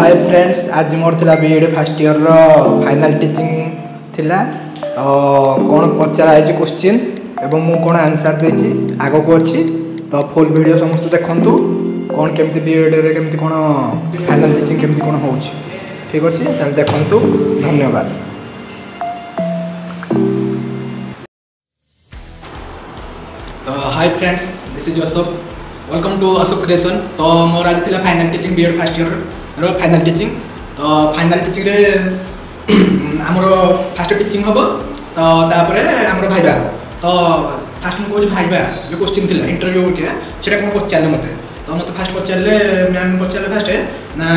Hi friends, आज मोर थिला BEd first year रो फाइनल टीचिंग थिला। तो कौन पचारा है क्वेश्चन एवं मु कौन आंसर देछि आगो को अछि। तो फुल वीडियो समस्त देखंतु कौन केमती बीएड रे केमती कौन फाइनल टीचिंग केमती कौन होछि। ठीक अछि, ताल देखंतु। धन्यवाद। तो hi friends, this is Ashok. Welcome to Ashok creation. तो मोर आज थिला final teaching BEd first year रो फाइनल टीचिंग। तो फाइनल टीचिंग रे हमरो फर्स्ट टीचिंग हबो। तो तापरे हमरो भाइबा। तो फर्स्ट में कोइ भाइबा जो क्वेश्चन थिला इंटरव्यू के सेटा कोन पचारले मते। तो मते फर्स्ट पचारले मैम पचारले फर्स्ट ना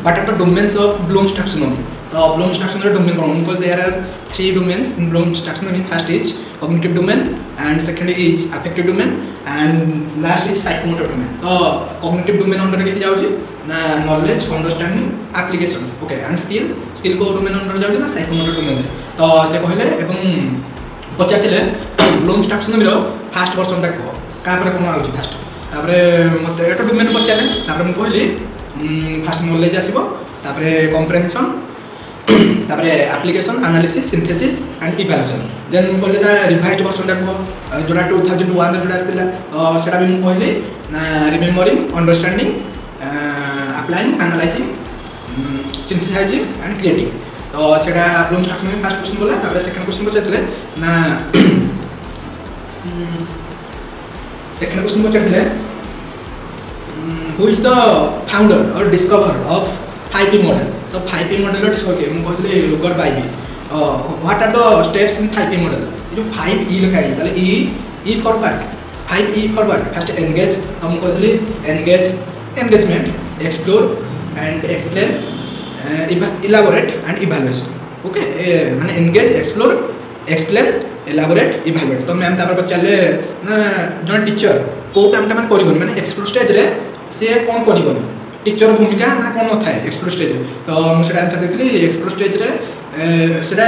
what are the domains of Bloom's taxonomy. तो ब्लूम्स टैक्सोनॉमी रे डोमेन कोन because there are three domains in Bloom's taxonomy. First is cognitive domain and second is affective domain and last is psychomotor domain. तो cognitive domain under के जाउची ना knowledge, understanding, application, okay, and skill को domain under जाउची ना psychomotor domain। तो से कहले एवं पचाथिले blooms taxonomy row first version तक का पर कोन आउची फर्स्ट। तापरे मते एटा डोमेन पचाले तापरे म कहली फर्स्ट नॉलेज आसीबो, तापरे कॉम्प्रिहेंशन, तापरे application, analysis, synthesis and evaluation. Then म कहले ता रिवाइज्ड वर्जन तक जोडा 2001 रे जोडा आस्तिला। तो सेटा भी म कहले ना remembering, understanding, applying, analysing, synthesising and creating. तो सेटा ब्लूम्स टैक्सोनॉमी फर्स्ट क्वेश्चन बोला। तापरे सेकंड क्वेश्चन पचातले ना सेकंड क्वेश्चन पचातले who is the founder or discover of 5P model. तो 5P मॉडल डिस्कवर के म कहले रुगर बाइबी। What are the steps in 5P model. जो 5E लिखा है ताले E for what, 5E for what. First engage, हम कहले engage, engagement, explore and explain, elaborate and evaluation. Okay, माने engage, explore, explain, elaborate, evaluate. तो मैम तापर पचाले ना जन टीचर को काम ता माने माने एक्सप्लोर स्टेज रे से कोन करिबन, टीचर भूमिका ना कोन न थाए एक्सप्लोर स्टेज रे। तो मु सेटा आंसर देथली एक्सप्लोर स्टेज रे सेटा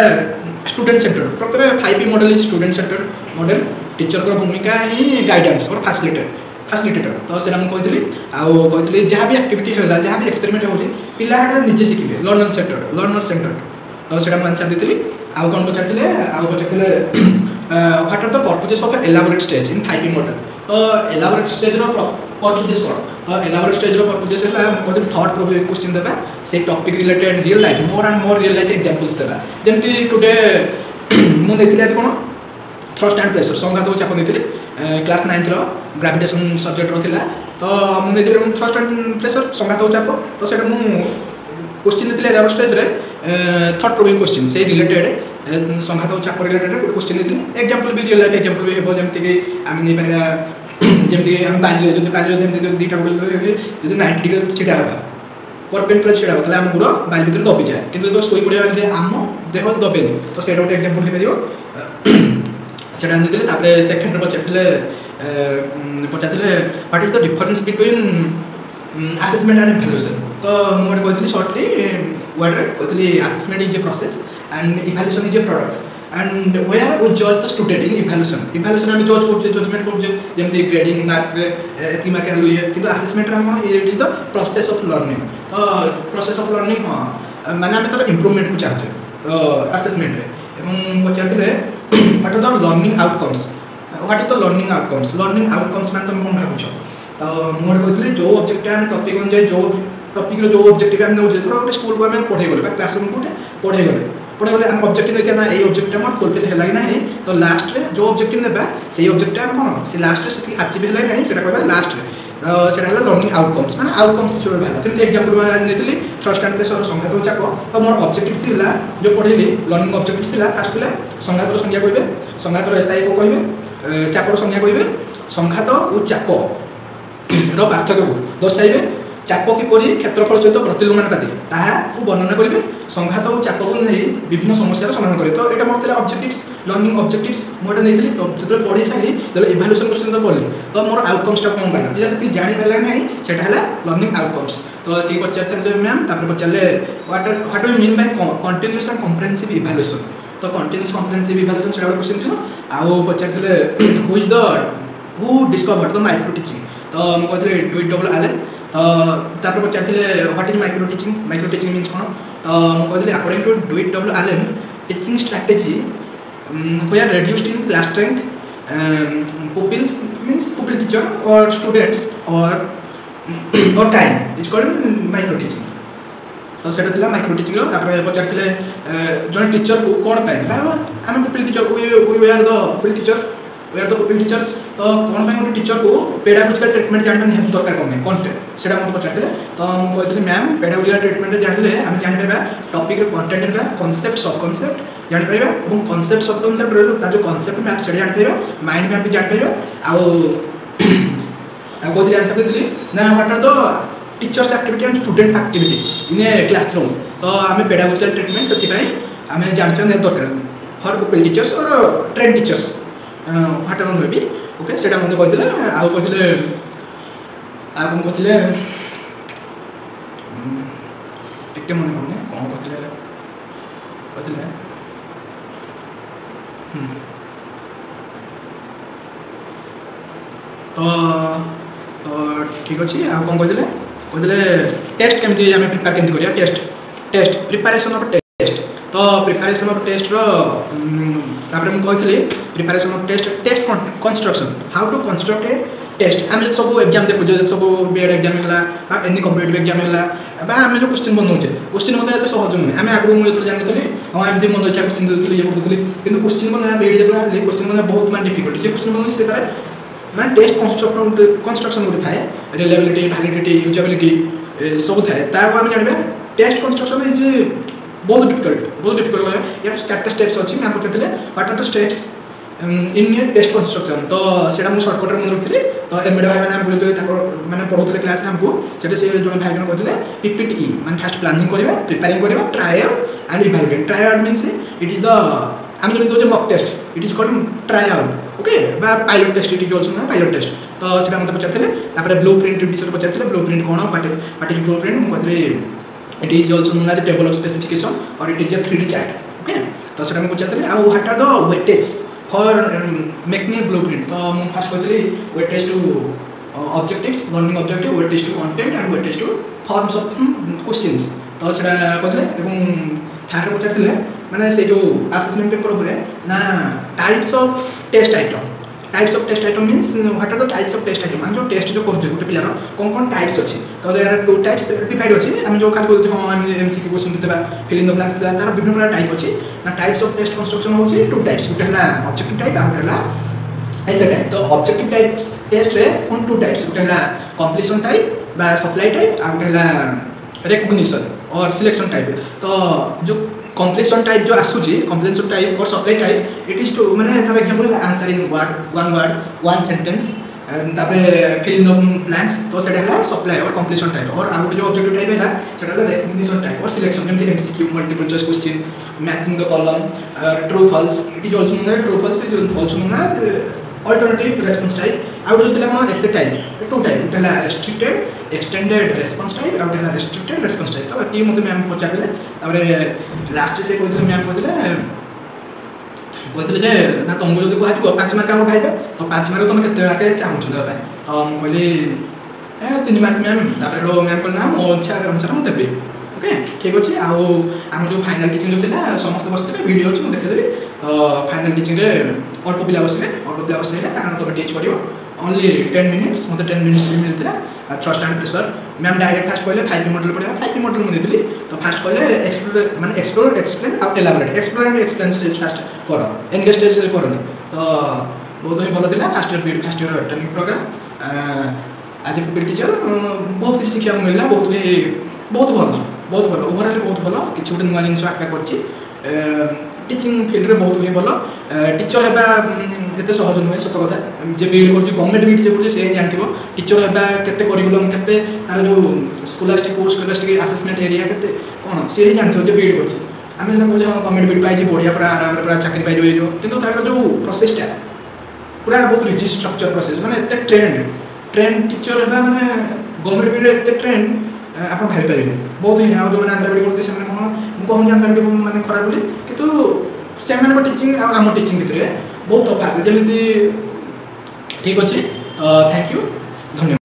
स्टूडेंट सेंटर। प्रकृत 5P model is student centre model. Teacher को भूमिका ही गाइडेंस और फैसिलिटेटर। तो सेटा मु कहथली जहाँ भी एक्टिविटी होला, जहाँ भी एक्सपेरिमेंट होची पिला हटा निजे सिखिबे, लर्नर सेंटर। तो सेटा मु आंसर देथली। आउ कोन पचारथिले what are the purposes of elaborate stage in 5P model. तो एलाबोरेट स्टेज रो पर्पसेस कोन। तो एलाबोरेट स्टेज रो पर्पसेस है मतलब थॉट प्रोवोकिंग क्वेश्चन देबा, से topic related real life more and more real life examples देबा। जेमति टुडे मु देथिले आज कोन थ्रस्ट एंड प्रेशर संघात हो चाप देथिले क्लास 9th रो ग्रेविटेशन सब्जेक्ट रो थिला। तो मु देथिले थ्रस्ट एंड प्रेशर संघात हो चाप। तो सेटा मु क्वेश्चन देथिले एलाबोरेट स्टेज रे थॉट प्रोवोकिंग क्वेश्चन से रिलेटेड संघात हो चाप रिलेटेड क्वेश्चन देथिले। एग्जांपल भी रियल लाइफ एग्जांपल भी हेबो, जेमति कि आम नै पारा जेमति हम बाली जो जेमति दुईटा बोल जो 90 डिग्री छिटा हबा परपेंडिकुलर छिटा हबा हम गुरो बाली भीतर दबी जाए, किंतु तो सोई पड़िया बाली आम देह दबेनी। तो सेटा गोटे एग्जांपल हे परियो सेटा देथिले। तापरे सेकंड पचारथिले what is the difference between assessment and evaluation. तो मोर कहथली शॉर्टली वर्ड कहथली assessment is a process and evaluation is a product and where we judge the student in evaluation हम जज करछे, जजमेंट करछे, जेमति ग्रेडिंग मार्क एथि मार्क लुए, किंतु असेसमेंट रे हम it is the process of learning. तो प्रोसेस ऑफ लर्निंग माने हम तर इंप्रूवमेंट को चाहछे। तो असेसमेंट रे एवं पचारथिले what are the learning outcomes. What is the learning outcomes माने तुम कोन भाबुछ। तो मोर कहथले जो ऑब्जेक्ट हम टॉपिक on जाय, जो टॉपिक रो जो ऑब्जेक्टिव हम नउछे, तो स्कूल को हम पढाई गले, क्लासरूम को पढाई गले हम ऑब्जेक्टिव नहीं ना ये ऑब्जेक्ट हम फुलफिल है ना नहीं। तो लास्ट रे जो ऑब्जेक्टिव देबा से ऑब्जेक्ट हम कोन से लास्ट रे से अचीव है नहीं सेटा कहबा लास्ट रे। तो सेटा हला लर्निंग आउटकम्स माने आउटकम्स छोड़ भाला। तुम एग्जांपल में आज नेतली थ्रस्ट एंड प्रेशर संघात हो चाको। तो मोर ऑब्जेक्टिव थिला जो पढिली लर्निंग ऑब्जेक्टिव थिला फर्स्ट थिला संघात रो संख्या कहबे, संघात रो एसआई को कहबे, चाप रो संख्या कहबे, संघात और चाप रो पार्थक्य को दर्शाइबे, चाप किपरि क्षेत्रफल सहित प्रतिलोमानुपाती ताहा को वर्णना करिवे, संघात और चाप को नै विभिन्न समस्या समाधान करे। तो एटा मोर ऑब्जेक्टिव्स लर्निंग ऑब्जेक्टिव्स मोटा नेथली। तो जतरे पढी साइली जले इवैल्यूएशन क्वेश्चन तो पढली, तो मोर आउटकम्स टा कोन बाला पिला सती जानि पाला नै सेटा हला लर्निंग आउटकम्स। तो ती पचारले मैम तापर पचारले what do you mean by continuous and comprehensive evaluation. तो कंटीन्यूअस कॉम्प्रिहेंसिव इवैल्यूएशन सेटा क्वेश्चन थिलो। आउ पचारले who discovered the micro teaching. तो हम कहथले डब्ल्यू एलेन तो तापर पचारे what is micro teaching means कौन तो मुझे according to Dwight W Allen teaching strategy we are reduced in class strength pupils means pupil teacher or students or time it's called micro teaching तो सेटा थिला micro teaching रो तापर पचारथिले जन teacher को कोन पाए हम पुपिल टीचर को we are the pupil teachers तो कोन पाए गोटे टीचर को पेडागोजिकल ट्रीटमेंट जानबे हेतु दरकार कोन कंटेंट सेटा मते पचारथिले तो हम कहथिले मैम पेडागोजिकल ट्रीटमेंट जानले हम जानि पाबा टॉपिक रो कंटेंट रे कांसेप्ट सब कांसेप्ट जानि पाबा এবং कांसेप्ट सब कांसेप्ट रो ता जो कांसेप्ट मैप सेटा जानि पाबा माइंड मैप भी जानि पाबा आ कहथिले आंसर कहथिले ना what are the teachers activity and student activity in a classroom तो आम पेडागोजिकल ट्रीटमेंट से आम जानते दरकार फॉर पुपिल टीचर्स और train teachers whatever may be okay सेटा मते कहथिले आ कहथिले आ कोन कहथिले टिके मन कोन कहथिले तो ठीक अच्छे आ कौन कहते टेस्ट केमती आम प्रिपेयर केमती करिया टेस्ट प्रिपरेशन ऑफ टेस्ट तो प्रिपरेशन ऑफ टेस्ट रो तापर हम कहथि preparation of test construction how to construct a test आम सब एग्जाम देखु जो सब बीएड एग्जाम होला बा एनी कॉम्पिटिटिव एग्जाम होला बा आम जो क्वेश्चन बनौचे क्वेश्चन मते एते सहज नुहे आम आगु मु जतो जानथि हां एमदी मन इच्छा क्वेश्चन देथि ये पढुथि किंतु क्वेश्चन बना बीएड जतो आले क्वेश्चन बना बहुत मान डिफिकल्ट जे क्वेश्चन बना से तारे मैं टेस्ट कंस्ट्रक्शन गोटे थाए रिलायबिलिटी वैलिडिटी यूजेबिलिटी सब थाए ताको आम जानबे टेस्ट कंस्ट्रक्शन इज बहुत डिफिकल्ट यार चारटा स्टेप्स अच्छी मैम पचारे what are the steps in a test construction तो सेटा मु शॉर्टकट मन रखी तो एमएड भाई मैंने बोलते मैंने पढ़ाते क्लास हमको से जो भाई जन कहते पीपीटी मैंने फास्ट प्लानिंग करवा प्रिपेयरिंग करवा try out and evaluate try out means it is the आम जो दे mock test it is called try out okay बा pilot test it is also ना पायलट टेस्ट तो सेटा मते पचारते ब्लूप्रिंट विषय पचारते ब्लूप्रिंट कौन व्हाट इज ब्लूप्रिंट मु कहते it is also known as table of specification और it is a 3D chart okay तो सेटा मु पचारते आ what are the weightage for making a blueprint तो मु फर्स्ट कहते weightage to objectives learning objective weightage to content and weightage to forms of questions तो सेटा कहते एवं थार पचारते माने से जो असेसमेंट पेपर ऊपर ना types of test item means what are the types of test item हम जो टेस्ट जो करछे गोटे पिलार कोन टाइप्स अछि तो there are two types defined अछि हम जो खाली बोलते हां हम एमसीक्यू क्वेश्चन देबा फिल इन द ब्लैंक्स देबा तार विभिन्न प्रकार टाइप अछि ना टाइप्स ऑफ टेस्ट कंस्ट्रक्शन होछि टू टाइप्स गोटे हला ऑब्जेक्टिव टाइप आ हला ऐसा टाइप तो ऑब्जेक्टिव टाइप टेस्ट रे कोन टू टाइप्स गोटे हला कंप्लीशन टाइप बा सप्लाई टाइप आ गोटे हला रिकॉग्निशन और सिलेक्शन टाइप तो जो कंप्लीशन टाइप जो आसुची कंप्लीशन टाइप और supply type it is two माने तब example answer in word one sentence तापर फिल इन द ब्लैंक्स तो सेटा हला सप्लाई और कंप्लीशन टाइप और आउट जो ऑब्जेक्टिव टाइप है सेटा हला रिकॉग्निशन टाइप और सिलेक्शन जेमति MCQ multiple choice question matching the column true false it is also known true false is also known alternative response type आउट जो थिला एसे टाइप टू टाइप हला restricted extended response type out हला restricted response type तो बाकी मते ma'am पचारले तापर last से कहते मैम कहते जे ना तुमको जब कह 5 मार्क आम खाइबे तो 5 मार्क तुम केते आके चाहूछ देबा तो हम कहली 3 मार्क मैम तापर मैम कहना मो इच्छा अनुसार हम देबे ओके ठीक अच्छे आम जो फाइनाल टीचिंग जो था समस्त बसते वीडियो अच्छे मुझे देखेदेवी तो फाइनाल टीचिंग अल्प पिला बसले कारण तुम टीच कर ओनली 10 मिनिट्स मतलब 10 मिनिट्स मिलता thrust and pressure ma'am direct fast कहले 5P मॉडल पढ़ा 5P मॉडल मुझे देती तो फास्ट कहले एक्सप्लोर एक्सप्लेन आउ elaborate explore and explain stage first कर एंगेज स्टेज कर तो बहुत ही भल था first year BEd first year training programme आज बीएड टीचर बहुत किसी शिक्षा मिलला बहुत भल ओवरऑल बहुत भल किसी गोटे नुआ जिन आकार कर टीचिंग फील्ड रे बहुत भल टीचर हेबा एते सहज नुहे सत कथा जे बीएड कर गवर्नमेंट बीएड जे कर से जानथिबो टीचर हेबा केते करिकुलम केते तार जो scholastic post scholastic assessment area केते कोन से ही जानथिबो जे बीएड कर आमे सब जे गवर्नमेंट बीएड पाई जे बढ़िया पूरा आराम रे पूरा चाकरी पाई जो किंतु तार जो प्रोसेस टा पूरा बहुत रिच स्ट्रक्चर प्रोसेस माने एते ट्रेंड टीचर हेबा माने गवर्नमेंट बीएड एते ट्रेंड आप भाई पारे बहुत ही जो मैंने आंध्र बीएड करते हैं कौन कहूँ आंध्र बीएड मैंने खराब बोली कि से टीचिंग आम टीचिंग भितर बहुत तफात जमी ठीक अच्छे थैंक यू धन्यवाद।